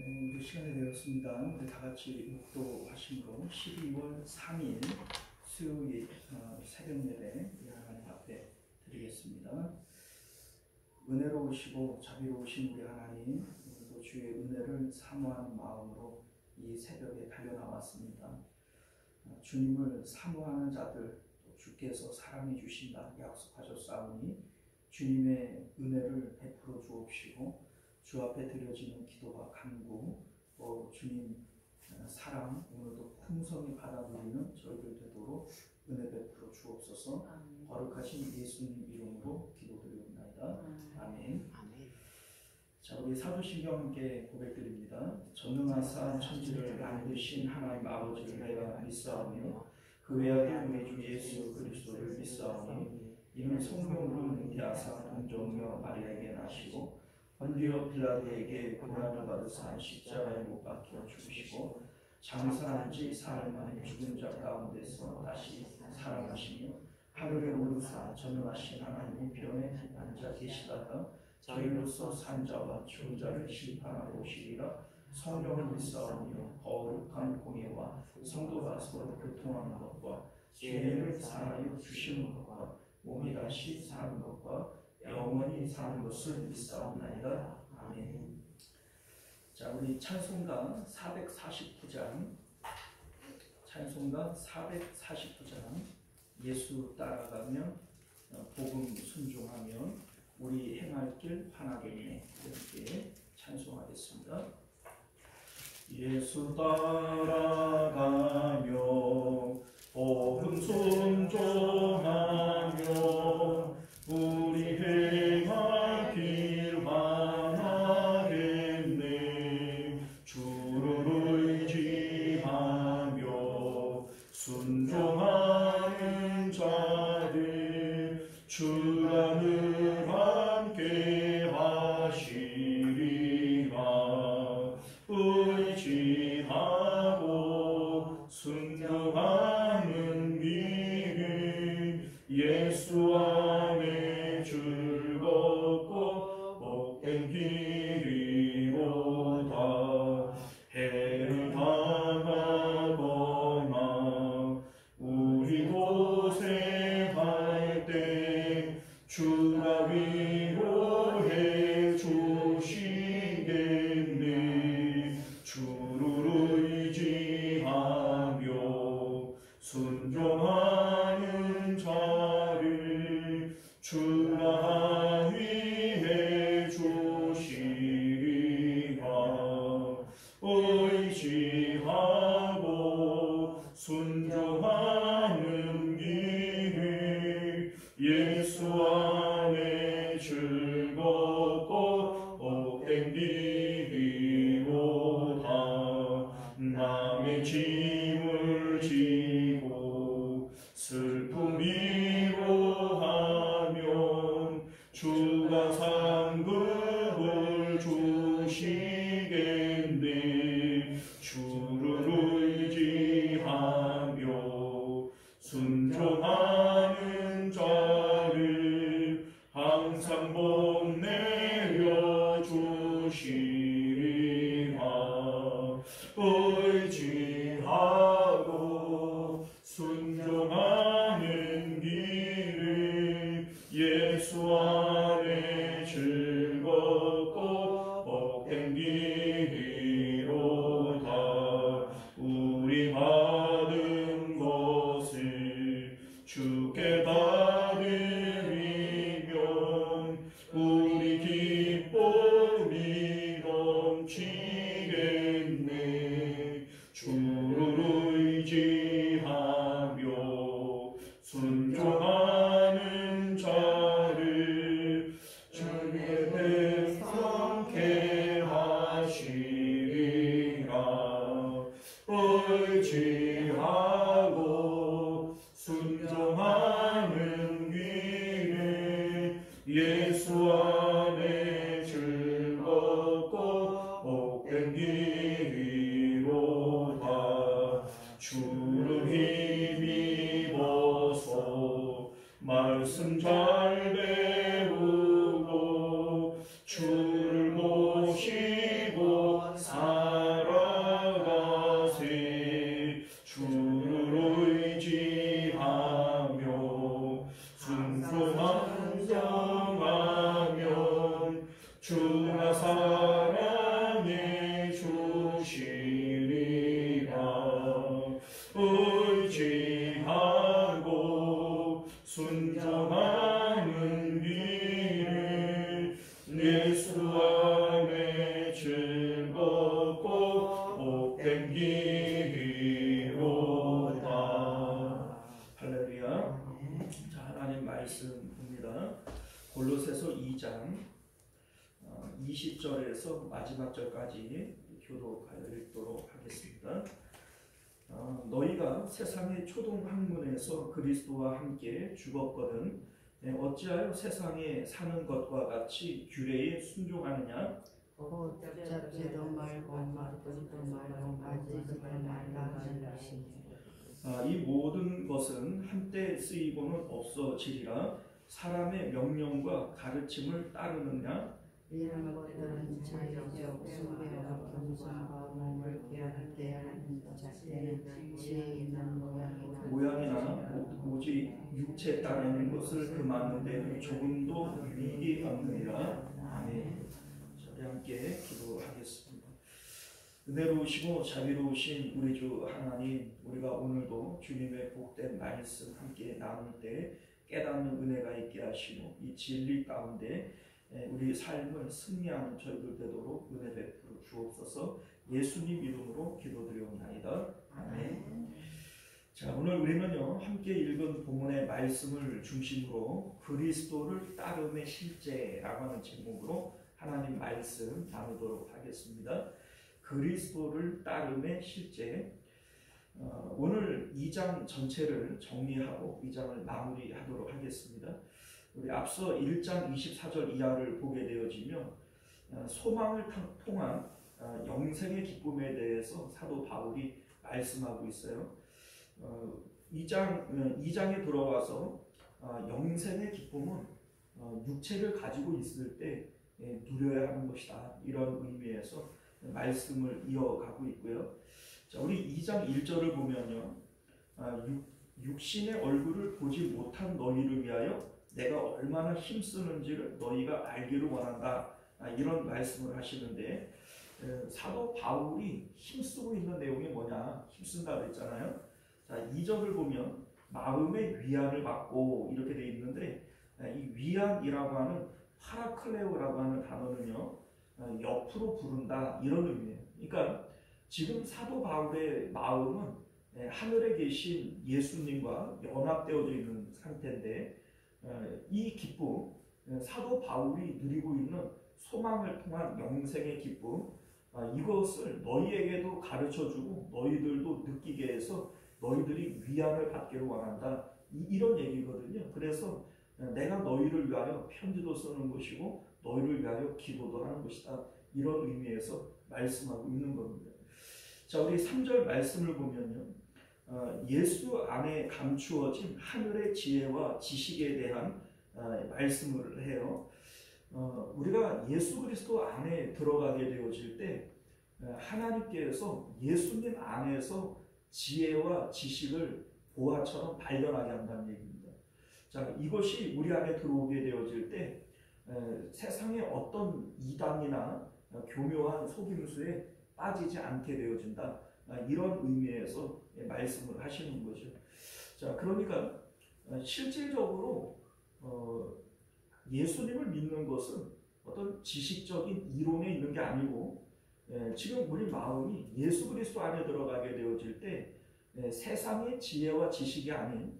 오늘 시간이 되었습니다. 우리 다 같이 묵도하심으로 12월 3일 수요일 새벽 예배 하나님 앞에 드리겠습니다. 은혜로우시고 자비로우신 우리 하나님, 오늘도 주의 은혜를 사모하는 마음으로 이 새벽에 달려나왔습니다. 주님을 사모하는 자들, 또 주께서 사랑해 주신다 약속하셨사오니 주님의 은혜를 베풀어 주옵시고, 주 앞에 드려지는 기도와 간구, 주님 사랑 오늘도 풍성히 받아 누리는 저희들 되도록 은혜 베풀어 주옵소서. 거룩하신 예수님 이름으로 기도드리옵나이다. 아멘. 자, 우리 사도신경 함께 고백드립니다. 전능하사 천지를 만드신 하나님 아버지를 내가 믿사오며 그 외아들 우리 주 예수 그리스도를 믿사오니 이는 성령으로 잉태하사 동정녀 마리아에게 나시고 본디오 빌라도에게 고난을 받으사 십자가에 못 박혀 죽으시고 장사한 지 사흘 만에 죽은 자 가운데서 다시 살아나시며 하늘에 오르사 전능하신 하나님 우편에 앉아 계시다가 저희로서 산 자와 죽은 자를 심판하러 오시리라. 성령을 믿사오며 거룩한 공예와 성도가 서로 교통하는 것과 죄를 사하여 주시는 것과 몸이 다시 사는 것과 영원히 사는 것을 믿사옵나이다. 아멘. 자, 우리 찬송가 449장 예수 따라가며 복음 순종하며 우리 행할 길 환하겠네, 이렇게 찬송하겠습니다. 예수 따라가며 복음 순종하며 우리 행할 길 환하겠네. 주를 의지하며 순종하는 자들 주가 늘 함께 하시리라. 의지하고 순종하는 길을 예수 안에 즐겁고 복된 길이로다. 해를 당하거나 우리 고생할 때 주가 위로해 주시겠네. 주를 의지하며 순종하는 자를 주가 위해 주시리라. 의지하고 순종하는 길을 예수 안에 즐겁고 복된 길이로다. 남의 짐을 지고 슬픔 위로하면 주가 상급을 주시겠네. 주를 의지하며 순종하는 자를 항상 복 내려 주시리라. 의지하고 순종하는 길을 예수 안에 즐겁고 복된 길이로다. 우리 받은 것을 주께 받으리면 우리 기쁨이 넘치겠네. 주를 의지하며 순종하는 자를 주의 백성케 하시리라. 의지하고 순종하는 길을 예수 안에 즐겁고 복된 길이로다. 주를 힘입어서 말씀 잘 배우고 주를 모시 주가 사랑해 주시리라. 의지하고 순종하는 길을 예수 안에 즐겁고 복된 길이로다. 할렐루야. 자, 하나님 말씀 봅니다. 골로새서 2장 20절에서 마지막 절까지 교독하여 읽도록 하겠습니다. 너희가 세상의 초동 학문에서 그리스도와 함께 죽었거든 어찌하여 세상에 사는 것과 같이 규례에 순종하느냐? 곧 잡지도 말고 맛보지도 말고 만지지도 말라 하는 것이니 이 모든 것은 한때 쓰이고는 없어지리라. 사람의 명령과 가르침을 따르느냐? 이런 것들은 자유적 숭배와 겸손과 몸을 귀하게 대하는 자세는 지혜 있는 모양이나 오직 육체 따르는 것을 금하는데 조금도 유익이 없느니라. 아멘. 우리 함께 기도하겠습니다. 은혜로우시고 자비로우신 우리 주 하나님, 우리가 오늘도 주님의 복된 말씀 함께 나눌 때 깨닫는 은혜가 있게 하시고 이 진리 가운데 우리 삶을 승리하는 저희들 되도록 은혜 베풀어 주옵소서. 예수님 이름으로 기도드리옵나이다. 아멘. 자, 오늘 우리는요 함께 읽은 본문의 말씀을 중심으로 그리스도를 따름의 실제라고 하는 제목으로 하나님 말씀 나누도록 하겠습니다. 그리스도를 따름의 실제. 오늘 2장 전체를 정리하고 2장을 마무리하도록 하겠습니다. 우리 앞서 1장 24절 이하를 보게 되어지면 소망을 통한 영생의 기쁨에 대해서 사도 바울이 말씀하고 있어요. 2장에 들어와서 영생의 기쁨은 육체를 가지고 있을 때 누려야 하는 것이다, 이런 의미에서 말씀을 이어가고 있고요. 자, 우리 2장 1절을 보면요, 육신의 얼굴을 보지 못한 너희를 위하여 내가 얼마나 힘쓰는지를 너희가 알기를 원한다, 이런 말씀을 하시는데, 사도 바울이 힘쓰고 있는 내용이 뭐냐? 힘쓴다 그랬잖아요. 자, 2절을 보면 마음의 위안을 받고 이렇게 돼 있는데, 이 위안이라고 하는 파라클레오라고 하는 단어는요, 옆으로 부른다, 이런 의미예요. 그러니까 지금 사도 바울의 마음은 하늘에 계신 예수님과 연합되어져 있는 상태인데, 이 기쁨, 사도 바울이 누리고 있는 소망을 통한 영생의 기쁨, 이것을 너희에게도 가르쳐주고 너희들도 느끼게 해서 너희들이 위안을 받기를 원한다, 이런 얘기거든요. 그래서 내가 너희를 위하여 편지도 쓰는 것이고 너희를 위하여 기도도 하는 것이다, 이런 의미에서 말씀하고 있는 겁니다. 자, 우리 3절 말씀을 보면요, 예수 안에 감추어진 하늘의 지혜와 지식에 대한 말씀을 해요. 우리가 예수 그리스도 안에 들어가게 되어질 때 하나님께서 예수님 안에서 지혜와 지식을 보화처럼 발견하게 한다는 얘기입니다. 자, 이것이 우리 안에 들어오게 되어질 때 세상의 어떤 이단이나 교묘한 속임수에 빠지지 않게 되어진다, 이런 의미에서 말씀을 하시는 거죠. 자, 그러니까 실질적으로 예수님을 믿는 것은 어떤 지식적인 이론에 있는 게 아니고, 지금 우리 마음이 예수 그리스도 안에 들어가게 되어질 때 세상의 지혜와 지식이 아닌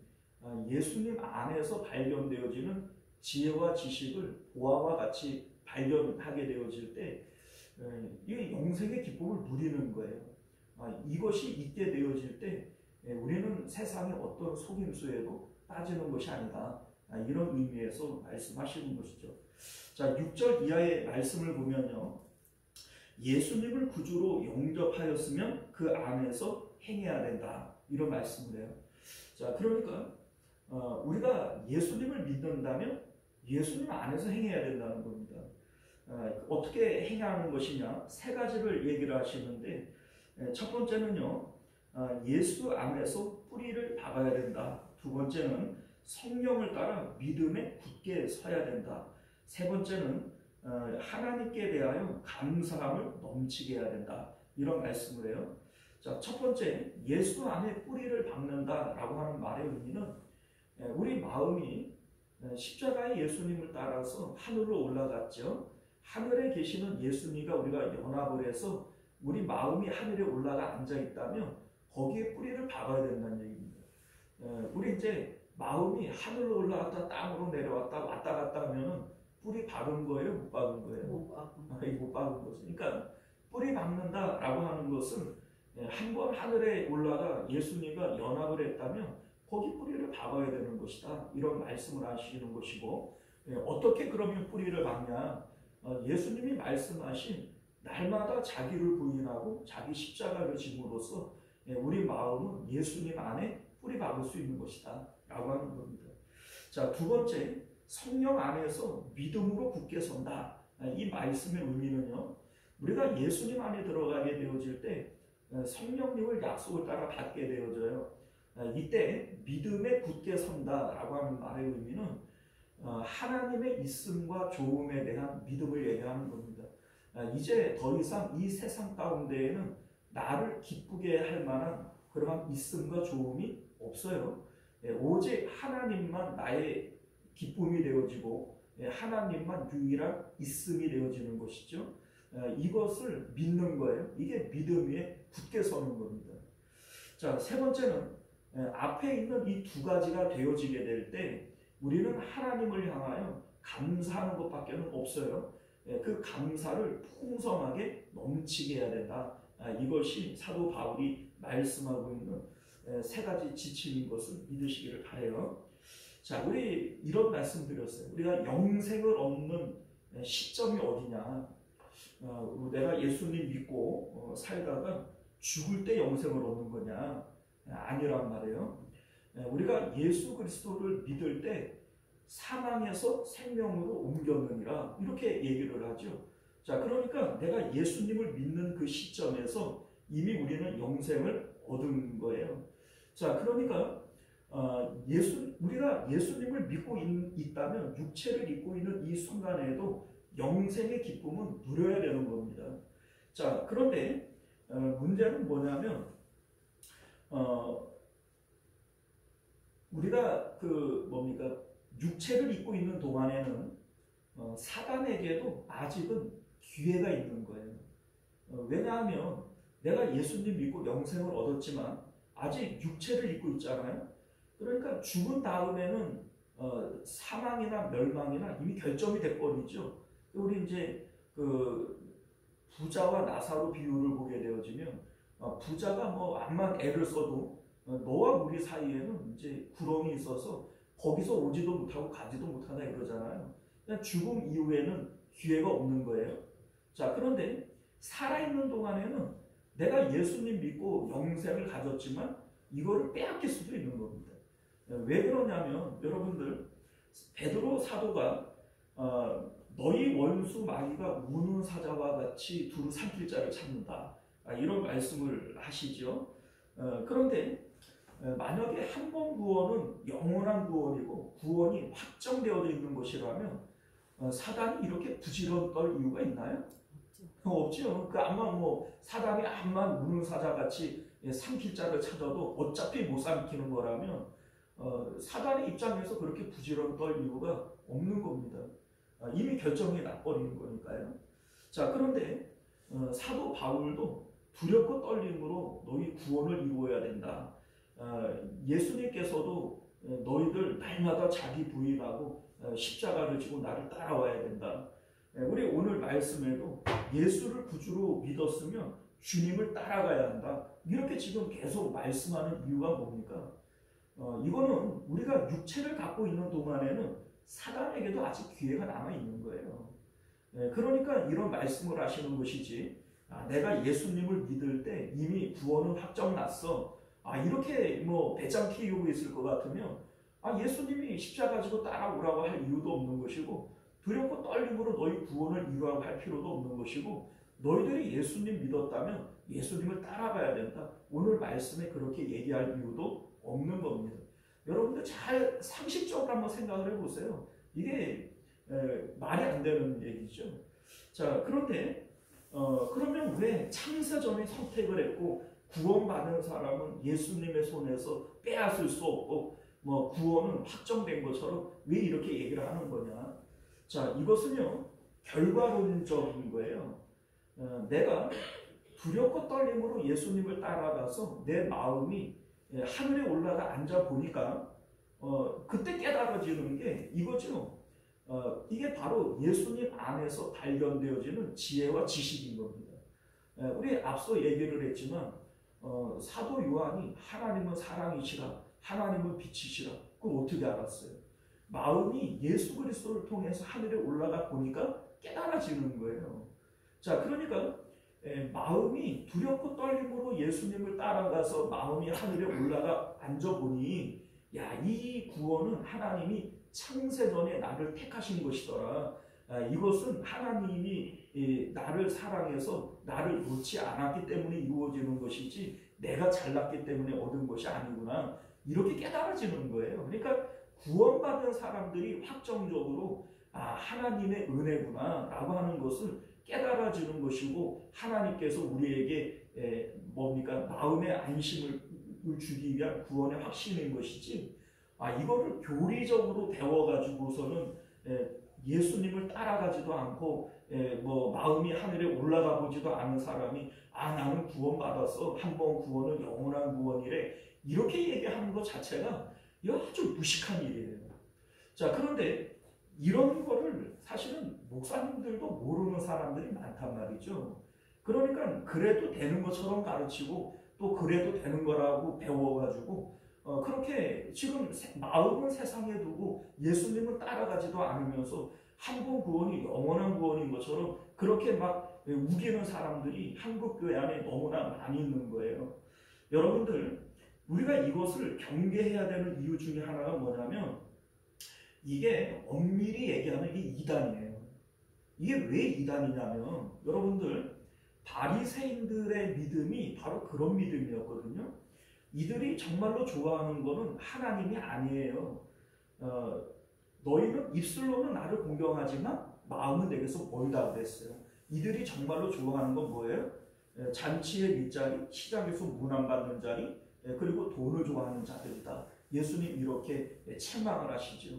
예수님 안에서 발견되어지는 지혜와 지식을 보아와 같이 발견하게 되어질 때 이 영생의 기쁨을 누리는 거예요. 이것이 있게 되어질 때 우리는 세상의 어떤 속임수에도 빠지는 것이 아니다, 이런 의미에서 말씀하시는 것이죠. 자, 6절 이하의 말씀을 보면요, 예수님을 구주로 영접하였으면 그 안에서 행해야 된다, 이런 말씀을 해요. 자, 그러니까 우리가 예수님을 믿는다면 예수님 안에서 행해야 된다는 겁니다. 어떻게 행하는 것이냐? 세 가지를 얘기를 하시는데, 첫 번째는요, 예수 안에서 뿌리를 박아야 된다. 두 번째는 성령을 따라 믿음에 굳게 서야 된다. 세 번째는 하나님께 대하여 감사함을 넘치게 해야 된다. 이런 말씀을 해요. 자, 첫 번째, 예수 안에 뿌리를 박는다라고 하는 말의 의미는 우리 마음이 십자가의 예수님을 따라서 하늘로 올라갔죠. 하늘에 계시는 예수님과 우리가 연합을 해서 우리 마음이 하늘에 올라가 앉아 있다면 거기에 뿌리를 박아야 된다는 얘기입니다. 우리 이제 마음이 하늘로 올라갔다 땅으로 내려왔다 왔다 갔다 하면은 뿌리 박은 거예요? 못 박은 거예요? 못 박은 거죠. 그러니까 뿌리 박는다라고 하는 것은 한번 하늘에 올라가 예수님과 연합을 했다면 거기 뿌리를 박아야 되는 것이다. 이런 말씀을 하시는 것이고, 어떻게 그러면 뿌리를 박냐? 예수님이 말씀하신 날마다 자기를 부인하고 자기 십자가를 짐으로써 우리 마음은 예수님 안에 뿌리 박을 수 있는 것이다 라고 하는 겁니다. 자, 두 번째, 성령 안에서 믿음으로 굳게 선다. 이 말씀의 의미는요, 우리가 예수님 안에 들어가게 되어질 때 성령님을 약속을 따라 받게 되어져요. 이때 믿음에 굳게 선다라고 하는 말의 의미는 하나님의 있음과 좋음에 대한 믿음을 얘기하는 겁니다. 이제 더 이상 이 세상 가운데에는 나를 기쁘게 할 만한 그러한 있음과 좋음이 없어요. 오직 하나님만 나의 기쁨이 되어지고 하나님만 유일한 있음이 되어지는 것이죠. 이것을 믿는 거예요. 이게 믿음 위에 굳게 서는 겁니다. 자, 세 번째는 앞에 있는 이 두 가지가 되어지게 될 때 우리는 하나님을 향하여 감사하는 것밖에 없어요. 그 감사를 풍성하게 넘치게 해야 된다. 이것이 사도 바울이 말씀하고 있는 세 가지 지침인 것을 믿으시기를 바라요. 자, 우리 이런 말씀 드렸어요. 우리가 영생을 얻는 시점이 어디냐? 내가 예수님 믿고 살다가 죽을 때 영생을 얻는 거냐? 아니란 말이에요. 우리가 예수 그리스도를 믿을 때 사망에서 생명으로 옮겼느니라 이렇게 얘기를 하죠. 자, 그러니까 내가 예수님을 믿는 그 시점에서 이미 우리는 영생을 얻은 거예요. 자, 그러니까 우리가 예수님을 믿고 있다면 육체를 입고 있는 이 순간에도 영생의 기쁨은 누려야 되는 겁니다. 자, 그런데 문제는 뭐냐면 우리가 육체를 입고 있는 동안에는 사단에게도 아직은 기회가 있는 거예요. 왜냐하면 내가 예수님 믿고 영생을 얻었지만 아직 육체를 입고 있잖아요. 그러니까 죽은 다음에는 사망이나 멸망이나 이미 결정이 돼버리죠. 우리 이제 부자와 나사로 비유를 보게 되어지면 부자가 암만 애를 써도 너와 우리 사이에는 이제 구렁이 있어서 거기서 오지도 못하고 가지도 못하나 이러잖아요. 그냥 죽음 이후에는 기회가 없는 거예요. 자, 그런데 살아있는 동안에는 내가 예수님 믿고 영생을 가졌지만 이거를 빼앗길 수도 있는 겁니다. 왜 그러냐면 여러분들, 베드로 사도가 너희 원수 마귀가 우는 사자와 같이 두루 삼킬 자를 찾는다, 이런 말씀을 하시죠. 그런데 만약에 한 번 구원은 영원한 구원이고 구원이 확정되어 있는 것이라면 사단이 이렇게 부지런 떨 이유가 있나요? 없죠. 아마 사단이 암만 우는 사자같이 삼킬 자를 찾아도 어차피 못 삼키는 거라면 사단의 입장에서 그렇게 부지런 떨 이유가 없는 겁니다. 이미 결정이 나버리는 거니까요. 자, 그런데 사도 바울도 두렵고 떨림으로 너희 구원을 이루어야 된다. 예수님께서도 너희들 날마다 자기 부인하고 십자가를 지고 나를 따라와야 된다. 우리 오늘 말씀에도 예수를 구주로 믿었으면 주님을 따라가야 한다. 이렇게 지금 계속 말씀하는 이유가 뭡니까? 이거는 우리가 육체를 갖고 있는 동안에는 사단에게도 아직 기회가 남아있는 거예요. 그러니까 이런 말씀을 하시는 것이지, 내가 예수님을 믿을 때 이미 구원은 확정났어, 이렇게 배짱 키우고 있을 것 같으면 예수님이 십자가 지고 따라오라고 할 이유도 없는 것이고, 두렵고 떨림으로 너희 구원을 이루라고 할 필요도 없는 것이고, 너희들이 예수님 믿었다면 예수님을 따라가야 된다. 오늘 말씀에 그렇게 얘기할 이유도 없는 겁니다. 여러분들 잘 상식적으로 한번 생각을 해보세요. 이게 말이 안 되는 얘기죠. 자, 그런데 그러면 왜 창세전에 선택을 했고 구원받은 사람은 예수님의 손에서 빼앗을 수 없고 뭐 구원은 확정된 것처럼 왜 이렇게 얘기를 하는 거냐? 자, 이것은요 결과론적인 거예요. 내가 두렵고 떨림으로 예수님을 따라가서 내 마음이 하늘에 올라가 앉아 보니까 그때 깨달아지는 게 이거죠. 이게 바로 예수님 안에서 발견되어지는 지혜와 지식인 겁니다. 우리 앞서 얘기를 했지만 사도 요한이 하나님은 사랑이시라, 하나님은 빛이시라. 그걸 어떻게 알았어요? 마음이 예수 그리스도를 통해서 하늘에 올라가 보니까 깨달아지는 거예요. 자, 그러니까 마음이 두렵고 떨림으로 예수님을 따라가서 마음이 하늘에 올라가 앉아보니 야, 이 구원은 하나님이 창세전에 나를 택하신 것이더라. 이것은 하나님이 나를 사랑해서 나를 놓지 않았기 때문에 이루어지는 것이지 내가 잘났기 때문에 얻은 것이 아니구나. 이렇게 깨달아지는 거예요. 그러니까 구원받은 사람들이 확정적으로 하나님의 은혜구나 라고 하는 것을 깨달아지는 것이고 하나님께서 우리에게 뭡니까? 마음의 안심을 주기 위한 구원의 확신인 것이지 이거를 교리적으로 배워가지고서는 예수님을 따라가지도 않고 뭐 마음이 하늘에 올라가 보지도 않은 사람이 나는 구원받았어. 한 번 구원은 영원한 구원이래. 이렇게 얘기하는 것 자체가 아주 무식한 일이에요. 자, 그런데 이런 거를 사실은 목사님들도 모르는 사람들이 많단 말이죠. 그러니까 그래도 되는 것처럼 가르치고 또 그래도 되는 거라고 배워가지고 그렇게 지금 마음은 세상에 두고 예수님을 따라가지도 않으면서 한 번 구원이 영원한 구원인 것처럼 그렇게 막 우기는 사람들이 한국교회 안에 너무나 많이 있는 거예요. 여러분들, 우리가 이것을 경계해야 되는 이유 중에 하나가 뭐냐면 이게 엄밀히 얘기하면 이게 이단이에요. 이게 왜 이단이냐면 여러분들 바리새인들의 믿음이 바로 그런 믿음이었거든요. 이들이 정말로 좋아하는 거는 하나님이 아니에요. 너희는 입술로는 나를 공경하지만 마음은 내게서 멀다 그랬어요. 이들이 정말로 좋아하는 건 뭐예요? 잔치의 밑자리, 시장에서 문안받는 자리, 그리고 돈을 좋아하는 자들이다. 예수님 이렇게 책망을 하시죠.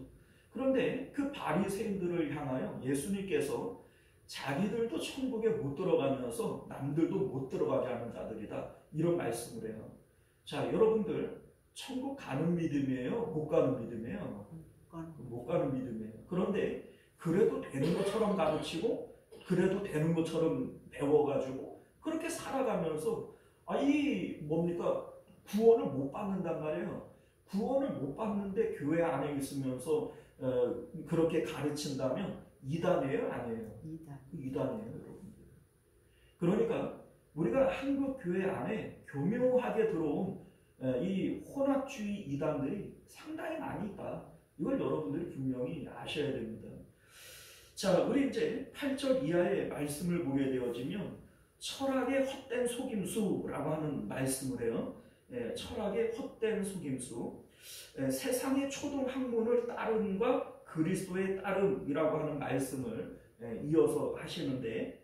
그런데 그 바리새인들을 향하여 예수님께서 자기들도 천국에 못 들어가면서 남들도 못 들어가게 하는 자들이다. 이런 말씀을 해요. 자, 여러분들 천국 가는 믿음이에요? 못 가는 믿음이에요? 못 가는 믿음이에요. 그런데 그래도 되는 것처럼 가르치고 그래도 되는 것처럼 배워가지고 그렇게 살아가면서 이 뭡니까? 구원을 못 받는단 말이에요. 구원을 못 받는데 교회 안에 있으면서 그렇게 가르친다면 이단이에요? 아니에요? 이단이에요, 여러분들. 그러니까 우리가 한국 교회 안에 교묘하게 들어온 이 혼합주의 이단들이 상당히 많이 있다. 이걸 여러분들이 분명히 아셔야 됩니다. 자, 우리 이제 8절 이하의 말씀을 보게 되어지면 철학의 헛된 속임수라고 하는 말씀을 해요. 철학의 헛된 속임수. 세상의 초등 학문을 따름과 그리스도의 따름이라고 하는 말씀을 이어서 하시는데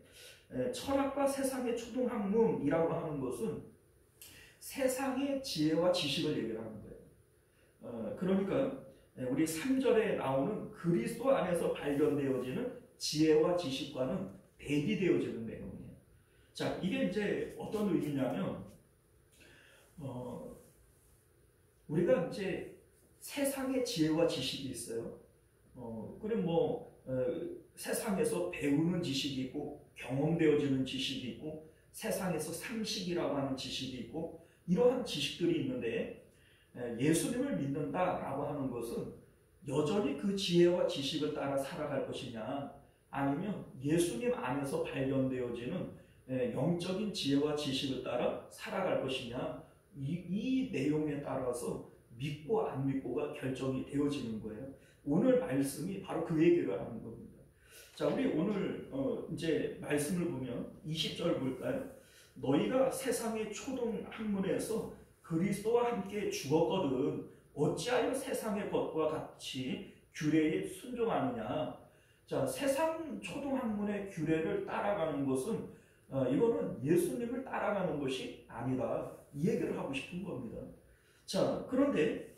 철학과 세상의 초등 학문이라고 하는 것은 세상의 지혜와 지식을 얘기하는 거예요. 그러니까 우리 3절에 나오는 그리스도 안에서 발견되어지는 지혜와 지식과는 대비되어지는 내용이에요. 자, 이게 이제 어떤 의미냐면 우리가 이제 세상의 지혜와 지식이 있어요. 그리고 세상에서 배우는 지식이 있고 경험되어지는 지식이 있고 세상에서 상식이라고 하는 지식이 있고 이러한 지식들이 있는데 예수님을 믿는다라고 하는 것은 여전히 그 지혜와 지식을 따라 살아갈 것이냐 아니면 예수님 안에서 발견되어지는 영적인 지혜와 지식을 따라 살아갈 것이냐 이 내용에 따라서 믿고 안 믿고가 결정이 되어지는 거예요. 오늘 말씀이 바로 그 얘기를 하는 겁니다. 자, 우리 오늘 이제 말씀을 보면 20절 볼까요? 너희가 세상의 초등 학문에서 그리스도와 함께 죽었거든 어찌하여 세상의 것과 같이 규례에 순종하느냐. 자, 세상 초등학문의 규례를 따라가는 것은 이거는 예수님을 따라가는 것이 아니다. 이 얘기를 하고 싶은 겁니다. 자, 그런데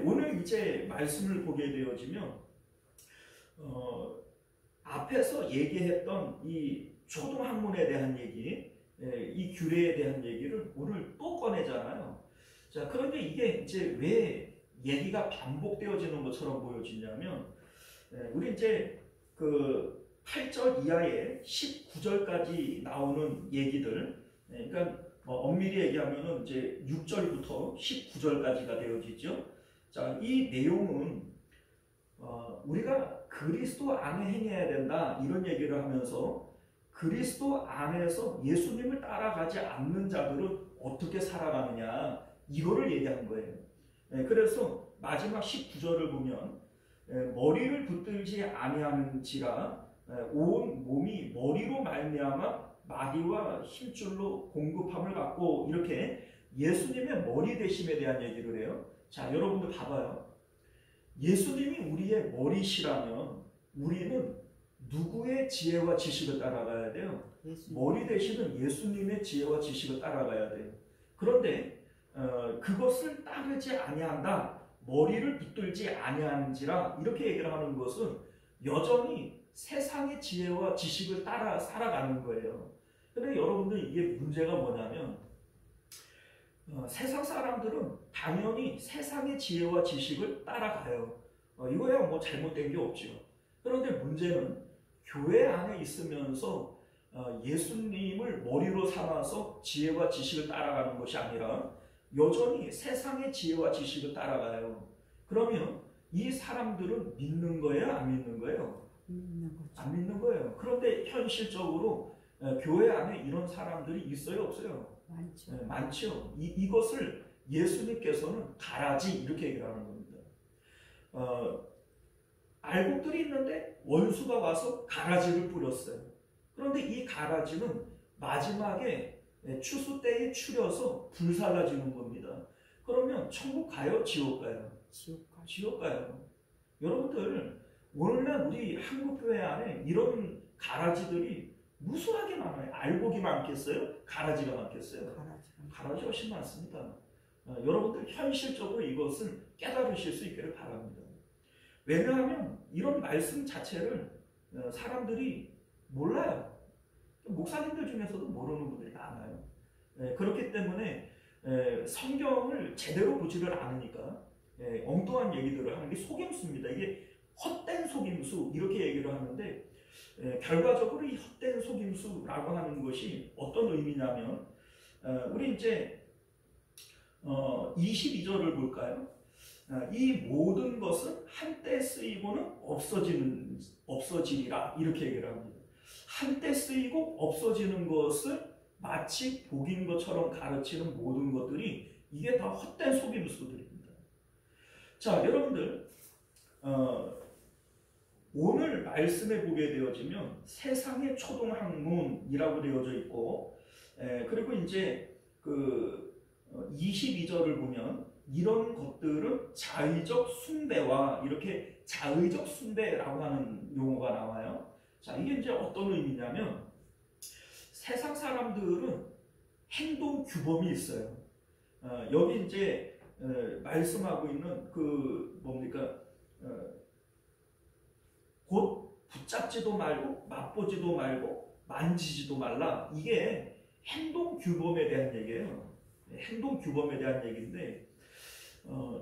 오늘 이제 말씀을 보게 되어지면 앞에서 얘기했던 이 초등학문에 대한 얘기, 이 규례에 대한 얘기를 오늘 또 꺼내잖아요. 자, 그런데 이게 이제 왜 얘기가 반복되어지는 것처럼 보여지냐면, 우리 이제 그 8절 이하에 19절까지 나오는 얘기들, 그러니까 엄밀히 얘기하면은 이제 6절부터 19절까지가 되어지죠. 자, 이 내용은 우리가 그리스도 안에 행해야 된다 이런 얘기를 하면서 그리스도 안에서 예수님을 따라가지 않는 자들은 어떻게 살아가느냐 이거를 얘기한 거예요. 그래서 마지막 19절을 보면 머리를 붙들지 아니하는지라 온 몸이 머리로 말미암아 마디와 힘줄로 공급함을 갖고 이렇게 예수님의 머리 되심에 대한 얘기를 해요. 자, 여러분들 봐봐요. 예수님이 우리의 머리시라면 우리는 누구의 지혜와 지식을 따라가야 돼요? 머리 되시는 예수님의 지혜와 지식을 따라가야 돼요. 그런데 그것을 따르지 아니한다. 머리를 붙들지 아니한지라 이렇게 얘기를 하는 것은 여전히 세상의 지혜와 지식을 따라 살아가는 거예요. 근데 여러분들 이게 문제가 뭐냐면 세상 사람들은 당연히 세상의 지혜와 지식을 따라가요. 이거야 뭐 잘못된 게 없죠. 그런데 문제는 교회 안에 있으면서 예수님을 머리로 삼아서 지혜와 지식을 따라가는 것이 아니라 여전히 세상의 지혜와 지식을 따라가요. 그러면 이 사람들은 믿는 거예요? 안 믿는 거예요? 안 믿는 거예요. 그런데 현실적으로 교회 안에 이런 사람들이 있어요? 없어요? 많죠. 많죠. 이것을 예수님께서는 가라지 이렇게 얘기를 하는 겁니다. 알곡들이 있는데 원수가 와서 가라지를 뿌렸어요. 그런데 이 가라지는 마지막에 추수 때에 추려서 불살라지는 겁니다. 그러면 천국 가요? 지옥 가요? 지옥 가요. 여러분들 오늘날 우리 한국교회 안에 이런 가라지들이 무수하게 많아요. 알곡이 많겠어요? 가라지가 많겠어요? 가라지 훨씬 많습니다. 여러분들 현실적으로 이것을 깨달으실 수 있기를 바랍니다. 왜냐하면 이런 말씀 자체를 사람들이 몰라요. 목사님들 중에서도 모르는 분들이 많아요. 그렇기 때문에 성경을 제대로 보지를 않으니까 엉뚱한 얘기들을 하는 게 속임수입니다. 이게 헛된 속임수 이렇게 얘기를 하는데 결과적으로 이 헛된 속임수라고 하는 것이 어떤 의미냐면 우리 이제 22절을 볼까요? 이 모든 것은 한때 쓰이고는 없어지리라 이렇게 얘기를 합니다. 한때 쓰이고 없어지는 것을 마치 복인 것처럼 가르치는 모든 것들이 이게 다 헛된 속임수들입니다. 자, 여러분들 오늘 말씀에 보게 되어지면 세상의 초등학문이라고 되어져 있고 그리고 이제 그 22절을 보면 이런 것들은 자의적 숭배와 이렇게 자의적 숭배라고 하는 용어가 나와요. 자, 이게 이제 어떤 의미냐면 세상 사람들은 행동 규범이 있어요. 여기 이제 말씀하고 있는 그 뭡니까? 곧 붙잡지도 말고 맛보지도 말고 만지지도 말라. 이게 행동 규범에 대한 얘기예요. 행동 규범에 대한 얘기인데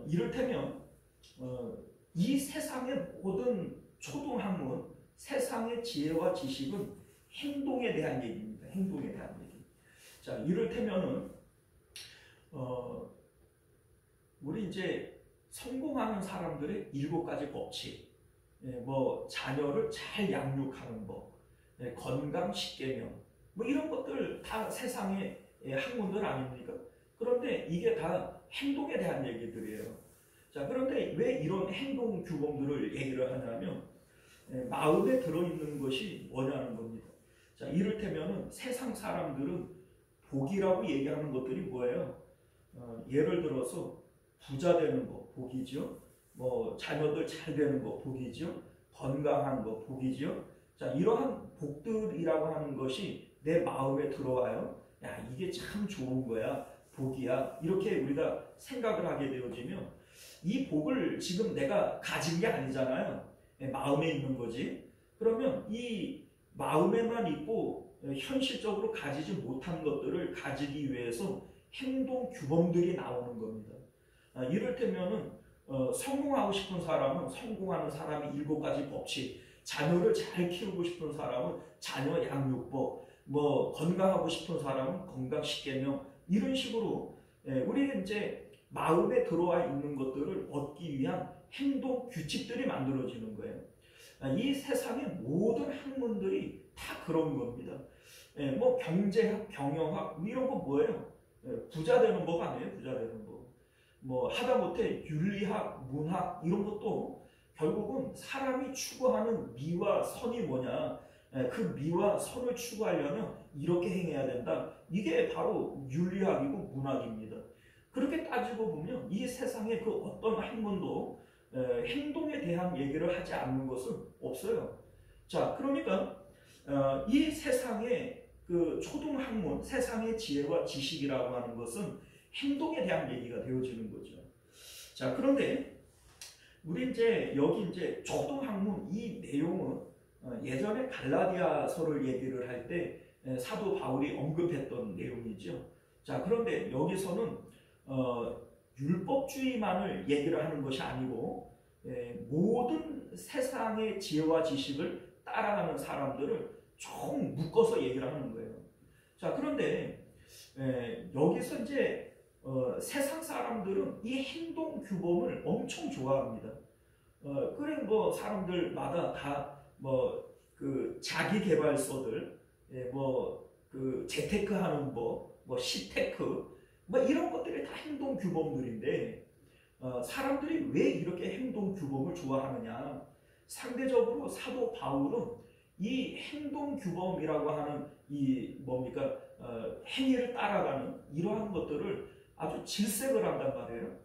이를테면 이 세상의 모든 초등학문, 세상의 지혜와 지식은 행동에 대한 얘기입니다. 행동에 대한 얘기. 자, 이를테면은 우리 이제 성공하는 사람들의 7가지 법칙, 뭐 자녀를 잘 양육하는 법, 건강 10계명, 뭐 이런 것들 다 세상의 학문들 아닙니까? 그런데 이게 다 행동에 대한 얘기들이에요. 자, 그런데 왜 이런 행동 규범들을 얘기를 하냐면 마음에 들어있는 것이 뭐냐는 겁니다. 자, 이를테면은 세상 사람들은 복이라고 얘기하는 것들이 뭐예요? 예를 들어서 부자 되는 거 복이죠. 뭐 자녀들 잘 되는 거 복이죠. 건강한 거 복이죠. 자, 이러한 복들이라고 하는 것이 내 마음에 들어와요. 야, 이게 참 좋은 거야. 복이야. 이렇게 우리가 생각을 하게 되어지면 이 복을 지금 내가 가진 게 아니잖아요. 마음에 있는 거지. 그러면 이 마음에만 있고 현실적으로 가지지 못한 것들을 가지기 위해서 행동 규범들이 나오는 겁니다. 이를테면은 성공하고 싶은 사람은 성공하는 사람이 7가지 법칙, 자녀를 잘 키우고 싶은 사람은 자녀 양육법, 뭐 건강하고 싶은 사람은 건강 10계명, 이런 식으로 우리는 이제 마음에 들어와 있는 것들을 얻기 위한 행동 규칙들이 만들어지는 거예요. 이 세상의 모든 학문들이 다 그런 겁니다. 뭐 경제학, 경영학 이런 거 뭐예요? 부자 되는 법 아니에요? 부자 되는 법. 뭐 하다못해 윤리학, 문학 이런 것도 결국은 사람이 추구하는 미와 선이 뭐냐, 그 미와 선을 추구하려면 이렇게 행해야 된다. 이게 바로 윤리학이고 문학입니다. 그렇게 따지고 보면 이 세상에 그 어떤 학문도 행동에 대한 얘기를 하지 않는 것은 없어요. 자, 그러니까 이 세상의 그 초등학문, 세상의 지혜와 지식이라고 하는 것은 행동에 대한 얘기가 되어지는 거죠. 자, 그런데 우리 이제 여기 이제 초등학문 이 내용은 예전에 갈라디아서를 얘기를 할 때 사도 바울이 언급했던 내용이죠. 자, 그런데 여기서는 율법주의만을 얘기를 하는 것이 아니고 모든 세상의 지혜와 지식을 따라가는 사람들을 총 묶어서 얘기를 하는 거예요. 자, 그런데 여기서 이제 세상 사람들은 이 행동 규범을 엄청 좋아합니다. 그래 뭐 사람들마다 다 뭐 그 자기 개발서들, 뭐 그 재테크 하는 법, 뭐 시테크, 뭐 이런 것들이 다 행동 규범들인데 사람들이 왜 이렇게 행동 규범을 좋아하느냐? 상대적으로 사도 바울은 이 행동 규범이라고 하는 이 뭡니까 행위를 따라가는 이러한 것들을 아주 질색을 한단 말이에요.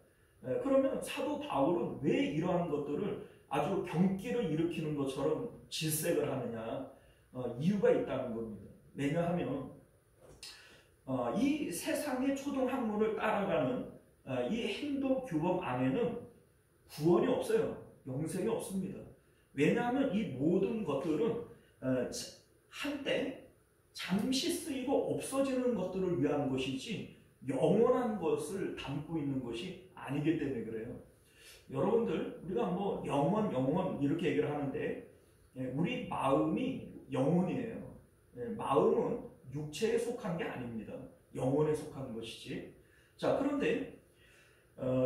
그러면 사도 바울은 왜 이러한 것들을 아주 경기를 일으키는 것처럼 질색을 하느냐? 이유가 있다는 겁니다. 왜냐하면 이 세상의 초등학문을 따라가는 이 행동 규범 안에는 구원이 없어요. 영생이 없습니다. 왜냐하면 이 모든 것들은 한때 잠시 쓰이고 없어지는 것들을 위한 것이지 영원한 것을 담고 있는 것이 아니기 때문에 그래요. 여러분들 우리가 뭐 영원 이렇게 얘기를 하는데 우리 마음이 영혼이에요. 마음은 육체에 속한 게 아닙니다. 영혼에 속한 것이지. 자, 그런데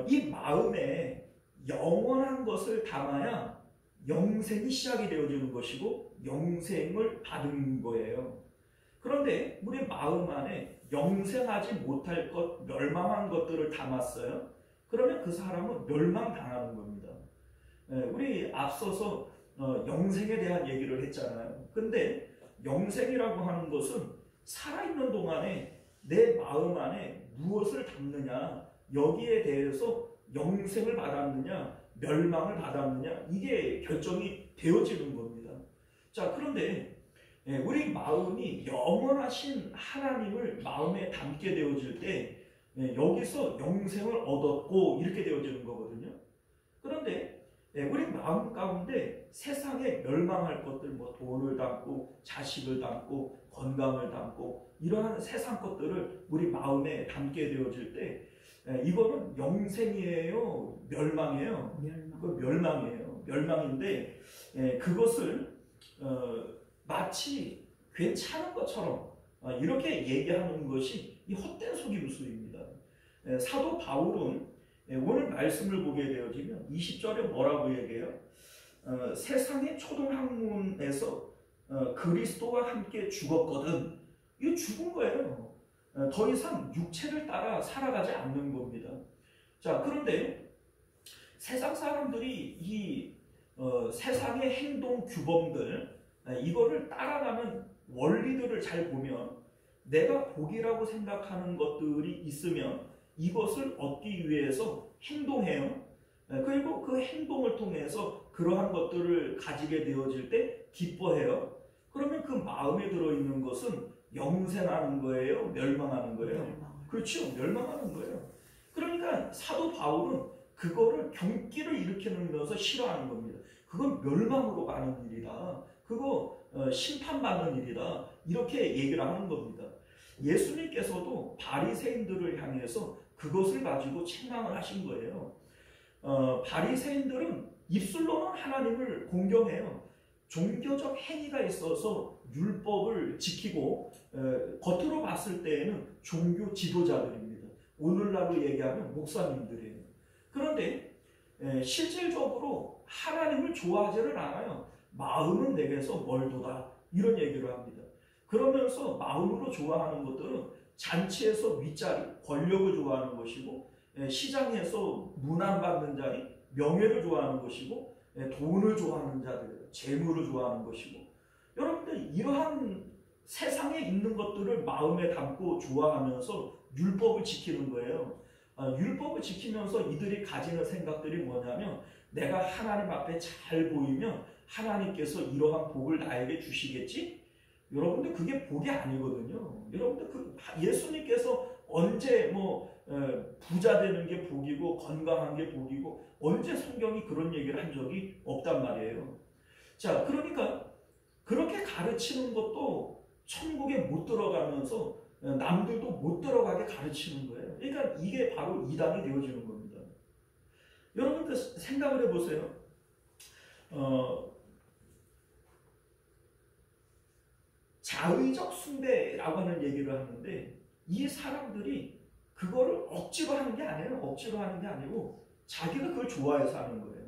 이 마음에 영원한 것을 담아야 영생이 시작이 되어지는 것이고 영생을 받은 거예요. 그런데 우리 마음 안에 영생하지 못할 것, 멸망한 것들을 담았어요. 그러면 그 사람은 멸망당하는 겁니다. 우리 앞서서 영생에 대한 얘기를 했잖아요. 근데 영생이라고 하는 것은 살아있는 동안에 내 마음 안에 무엇을 담느냐, 여기에 대해서 영생을 받았느냐, 멸망을 받았느냐, 이게 결정이 되어지는 겁니다. 자, 그런데 우리 마음이 영원하신 하나님을 마음에 담게 되어질 때 여기서 영생을 얻었고 이렇게 되어지는 거거든요. 그런데 우리 마음 가운데 세상에 멸망할 것들, 뭐 돈을 담고 자식을 담고 건강을 담고 이러한 세상 것들을 우리 마음에 담게 되어질 때 이거는 영생이에요, 멸망이에요? 멸망이에요. 멸망인데 그것을 마치 괜찮은 것처럼 이렇게 얘기하는 것이 이 헛된 속임수입니다. 사도 바울은 오늘 말씀을 보게 되어지면 20절에 뭐라고 얘기해요? 세상의 초등학문에서 그리스도와 함께 죽었거든. 이거 죽은 거예요. 더 이상 육체를 따라 살아가지 않는 겁니다. 자, 그런데 세상 사람들이 이 세상의 행동 규범들, 이거를 따라가는 원리들을 잘 보면 내가 복이라고 생각하는 것들이 있으면 이것을 얻기 위해서 행동해요. 그리고 그 행동을 통해서 그러한 것들을 가지게 되어질 때 기뻐해요. 그러면 그 마음에 들어있는 것은 영생하는 거예요? 멸망하는 거예요? 그렇죠. 멸망하는 거예요. 그러니까 사도 바울은 그거를 경기를 일으키면서 싫어하는 겁니다. 그건 멸망으로 가는 일이다. 그거 심판받는 일이다. 이렇게 얘기를 하는 겁니다. 예수님께서도 바리새인들을 향해서 그것을 가지고 책망을 하신 거예요. 바리새인들은 입술로는 하나님을 공경해요. 종교적 행위가 있어서 율법을 지키고 겉으로 봤을 때에는 종교 지도자들입니다. 오늘날로 얘기하면 목사님들이에요. 그런데 실질적으로 하나님을 좋아하지를 않아요. 마음은 내게서 멀도다 이런 얘기를 합니다. 그러면서 마음으로 좋아하는 것들은 잔치에서 윗자리, 권력을 좋아하는 것이고 시장에서 문안받는 자리, 명예를 좋아하는 것이고 돈을 좋아하는 자들, 재물을 좋아하는 것이고 여러분들 이러한 세상에 있는 것들을 마음에 담고 좋아하면서 율법을 지키는 거예요. 율법을 지키면서 이들이 가지는 생각들이 뭐냐면 내가 하나님 앞에 잘 보이면 하나님께서 이러한 복을 나에게 주시겠지? 여러분들 그게 복이 아니거든요. 여러분들 예수님께서 언제 부자 되는 게 복이고 건강한 게 복이고 언제 성경이 그런 얘기를 한 적이 없단 말이에요. 자, 그러니까 그렇게 가르치는 것도 천국에 못 들어가면서 남들도 못 들어가게 가르치는 거예요. 그러니까 이게 바로 이단이 되어지는 겁니다. 여러분들 생각을 해보세요. 자의적 숭배라고 하는 얘기를 하는데 이 사람들이 그거를 억지로 하는 게 아니에요. 억지로 하는 게 아니고 자기가 그걸 좋아해서 하는 거예요.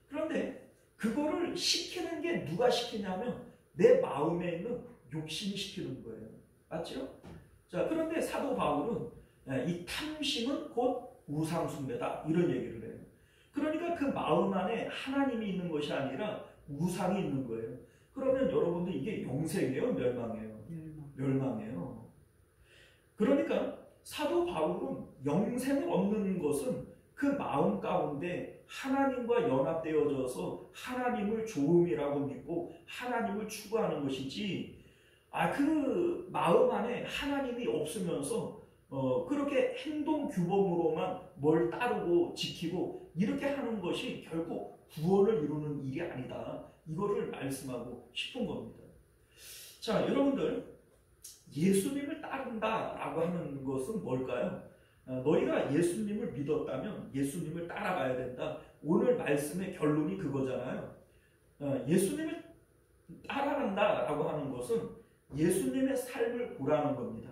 그런데 그거를 시키는 게 누가 시키냐면 내 마음에 있는 욕심이 시키는 거예요. 맞죠? 자, 그런데 사도 바울은 이 탐심은 곧 우상숭배다 이런 얘기를 해요. 그러니까 그 마음 안에 하나님이 있는 것이 아니라 우상이 있는 거예요. 그러면 여러분들 이게 영생이에요? 멸망이에요? 멸망이에요. 그러니까 사도 바울은 영생을 얻는 것은 그 마음 가운데 하나님과 연합되어져서 하나님을 좋음이라고 믿고 하나님을 추구하는 것이지 그 마음 안에 하나님이 없으면서 그렇게 행동 규범으로만 뭘 따르고 지키고 이렇게 하는 것이 결국 구원을 이루는 일이 아니다. 이거를 말씀하고 싶은 겁니다. 자, 여러분들 예수님을 따른다라고 하는 것은 뭘까요? 너희가 예수님을 믿었다면 예수님을 따라가야 된다. 오늘 말씀의 결론이 그거잖아요. 예수님을 따라간다라고 하는 것은 예수님의 삶을 보라는 겁니다.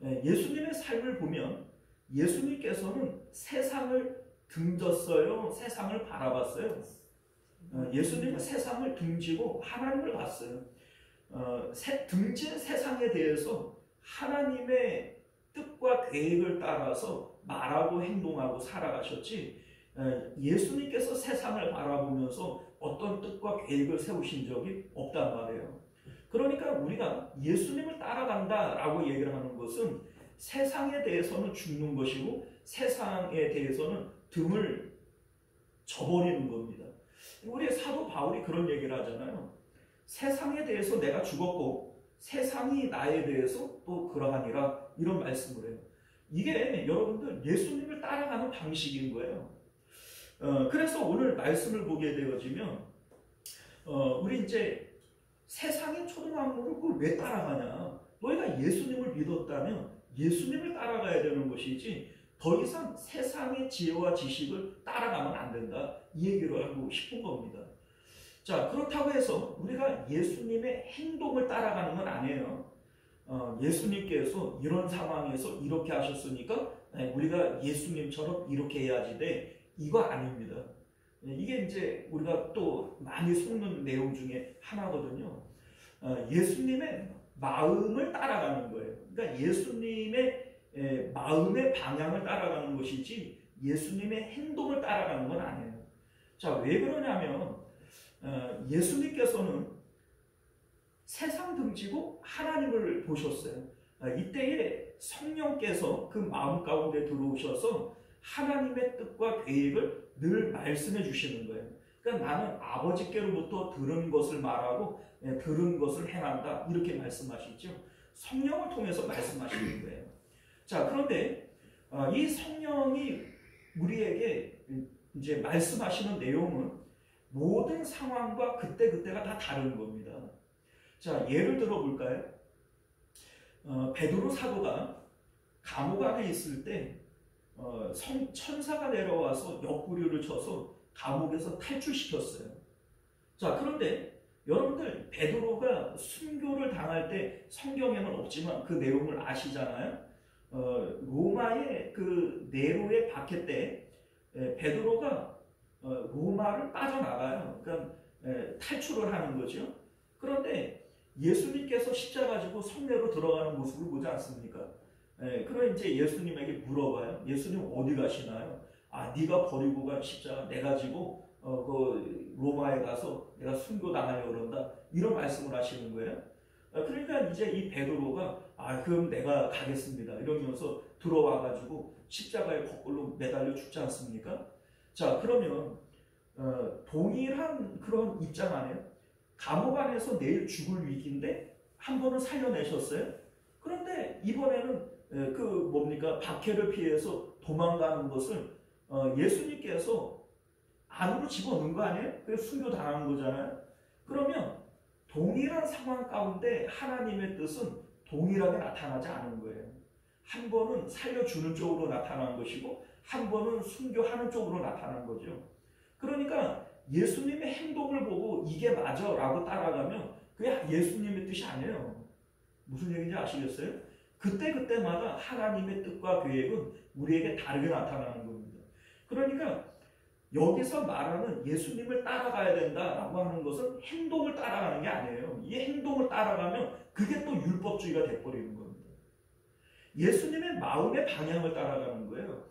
예수님의 삶을 보면 예수님께서는 세상을 등졌어요? 세상을 바라봤어요? 예수님은 세상을 등지고 하나님을 봤어요. 등진 세상에 대해서 하나님의 뜻과 계획을 따라서 말하고 행동하고 살아가셨지 예수님께서 세상을 바라보면서 어떤 뜻과 계획을 세우신 적이 없단 말이에요. 그러니까 우리가 예수님을 따라간다라고 얘기를 하는 것은 세상에 대해서는 죽는 것이고 세상에 대해서는 등을 져버리는 겁니다. 우리 사도 바울이 그런 얘기를 하잖아요. 세상에 대해서 내가 죽었고 세상이 나에 대해서 또 그러하니라 이런 말씀을 해요. 이게 여러분들 예수님을 따라가는 방식인 거예요. 그래서 오늘 말씀을 보게 되어지면 우리 이제 세상의 초등학교를 그걸 왜 따라가냐? 너희가 예수님을 믿었다면 예수님을 따라가야 되는 것이지 더 이상 세상의 지혜와 지식을 따라가면 안 된다. 이 얘기를 하고 싶은 겁니다. 자, 그렇다고 해서 우리가 예수님의 행동을 따라가는 건 아니에요. 예수님께서 이런 상황에서 이렇게 하셨으니까 우리가 예수님처럼 이렇게 해야지 돼. 이거 아닙니다. 이게 이제 우리가 또 많이 속는 내용 중에 하나거든요. 예수님의 마음을 따라가는 거예요. 그러니까 예수님의 마음의 방향을 따라가는 것이지 예수님의 행동을 따라가는 건 아니에요. 자, 왜 그러냐면 예수님께서는 세상 등지고 하나님을 보셨어요. 이때에 성령께서 그 마음 가운데 들어오셔서 하나님의 뜻과 계획을 늘 말씀해 주시는 거예요. 그러니까 나는 아버지께로부터 들은 것을 말하고 들은 것을 행한다 이렇게 말씀하시죠. 성령을 통해서 말씀하시는 거예요. 자, 그런데 이 성령이 우리에게 이제 말씀하시는 내용은 모든 상황과 그때그때가 다 다른 겁니다. 자, 예를 들어 볼까요? 베드로 사도가 감옥 안에 있을 때 천사가 내려와서 옆구리를 쳐서 감옥에서 탈출시켰어요. 자, 그런데 여러분들 베드로가 순교를 당할 때 성경에는 없지만 그 내용을 아시잖아요. 로마의 그 네로의 박해 때 베드로가 로마를 빠져나가요. 그러니까 탈출을 하는 거죠. 그런데 예수님께서 십자가 지고 성내로 들어가는 모습을 보지 않습니까? 그럼 이제 예수님에게 물어봐요. 예수님 어디 가시나요? 아, 네가 버리고 간 십자가 내가 지고 그 로마에 가서 내가 순교당하려고 그런다. 이런 말씀을 하시는 거예요. 그러니까 이제 이 베드로가 그럼 내가 가겠습니다 이러면서 들어와가지고 십자가에 거꾸로 매달려 죽지 않습니까? 자, 그러면 동일한 그런 입장 안에요. 감옥 안에서 내일 죽을 위기인데 한 번은 살려내셨어요. 그런데 이번에는 박해를 피해서 도망가는 것을 예수님께서 안으로 집어넣은 거 아니에요? 그래서 순교당한 거잖아요. 그러면 동일한 상황 가운데 하나님의 뜻은 동일하게 나타나지 않은 거예요. 한 번은 살려주는 쪽으로 나타난 것이고 한 번은 순교하는 쪽으로 나타난 거죠. 그러니까 예수님의 행동을 보고 이게 맞아 라고 따라가면 그게 예수님의 뜻이 아니에요. 무슨 얘기인지 아시겠어요? 그때그때마다 하나님의 뜻과 계획은 우리에게 다르게 나타나는 겁니다. 그러니까 여기서 말하는 예수님을 따라가야 된다라고 하는 것은 행동을 따라가는 게 아니에요. 이 행동을 따라가면 그게 또 율법주의가 돼버리는 겁니다. 예수님의 마음의 방향을 따라가는 거예요.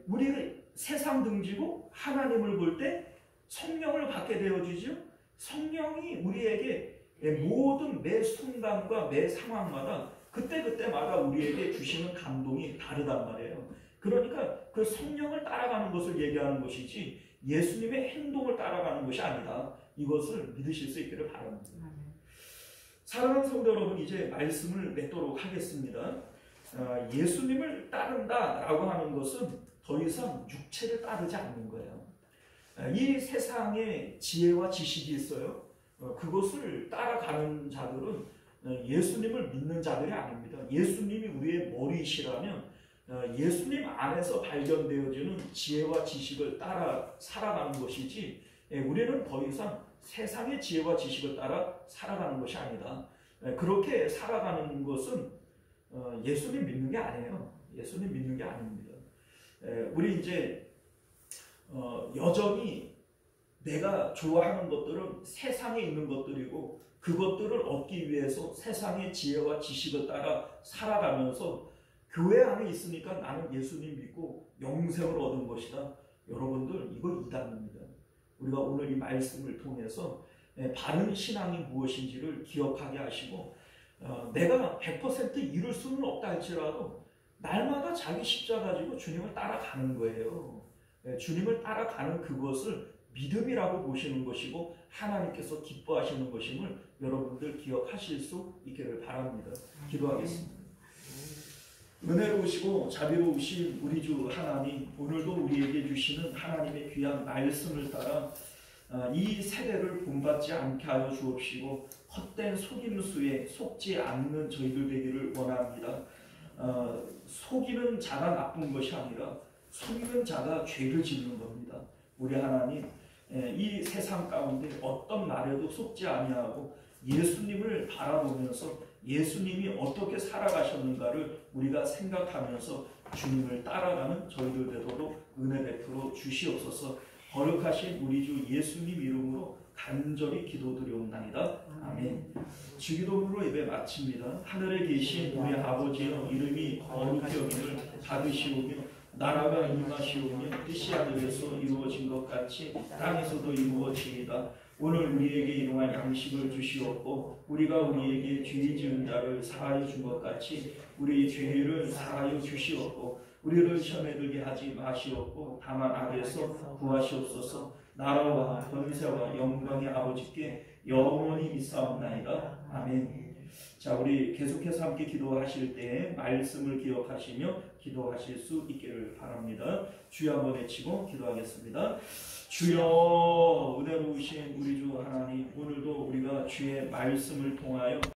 우리 세상 등지고 하나님을 볼 때 성령을 받게 되어지죠. 성령이 우리에게 모든 매 순간과 매 상황마다 그때그때마다 우리에게 주시는 감동이 다르단 말이에요. 그러니까 그 성령을 따라가는 것을 얘기하는 것이지 예수님의 행동을 따라가는 것이 아니다. 이것을 믿으실 수 있기를 바랍니다. 사랑하는 성도 여러분, 이제 말씀을 맺도록 하겠습니다. 예수님을 따른다라고 하는 것은 더 이상 육체를 따르지 않는 거예요. 이 세상에 지혜와 지식이 있어요. 그것을 따라가는 자들은 예수님을 믿는 자들이 아닙니다. 예수님이 우리의 머리이시라면 예수님 안에서 발견되어지는 지혜와 지식을 따라 살아가는 것이지 우리는 더 이상 세상의 지혜와 지식을 따라 살아가는 것이 아니다. 그렇게 살아가는 것은 예수님 믿는 게 아니에요. 예수님 믿는 게 아닙니다. 우리 이제 여전히 내가 좋아하는 것들은 세상에 있는 것들이고 그것들을 얻기 위해서 세상의 지혜와 지식을 따라 살아가면서 교회 안에 있으니까 나는 예수님 믿고 영생을 얻은 것이다. 여러분들, 이거 이단입니다. 우리가 오늘 이 말씀을 통해서 바른 신앙이 무엇인지를 기억하게 하시고 내가 100% 이룰 수는 없다 할지라도 날마다 자기 십자가 가지고 주님을 따라가는 거예요. 주님을 따라가는 그것을 믿음이라고 보시는 것이고 하나님께서 기뻐하시는 것임을 여러분들 기억하실 수 있기를 바랍니다. 기도하겠습니다. 은혜로우시고 자비로우신 우리 주 하나님, 오늘도 우리에게 주시는 하나님의 귀한 말씀을 따라 이 세대를 본받지 않게 하여 주옵시고 헛된 속임수에 속지 않는 저희들 되기를 원합니다. 속이는 자가 나쁜 것이 아니라 속이는 자가 죄를 짓는 겁니다. 우리 하나님, 이 세상 가운데 어떤 말에도 속지 아니하고 예수님을 바라보면서 예수님이 어떻게 살아가셨는가를 우리가 생각하면서 주님을 따라가는 저희들 되도록 은혜 베풀어 주시옵소서. 거룩하신 우리 주 예수님 이름으로 간절히 기도드리옵나이다. 아멘. 주기도문으로 예배 마칩니다. 하늘에 계신 우리 아버지여, 이름이 거룩히 여김을 받으시오며 나라가 임하시오며 뜻이 하늘에서 이루어진 것 같이 땅에서도 이루어지이다. 오늘 우리에게 일용할 양식을 주시옵고 우리가 우리에게 죄 지은 자를 사하여 준 것 같이 우리 죄를 사하여 주시옵고 우리를 시험에 들게 하지 마시옵고 다만 악에서 구하시옵소서. 나라와 권세와 영광의 아버지께 영원히 있사옵나이다. 아멘. 자, 우리 계속해서 함께 기도하실 때 말씀을 기억하시며 기도하실 수 있기를 바랍니다. 주여 한번 외치고 기도하겠습니다. 주여, 은혜로우신 우리 주 하나님, 오늘도 우리가 주의 말씀을 통하여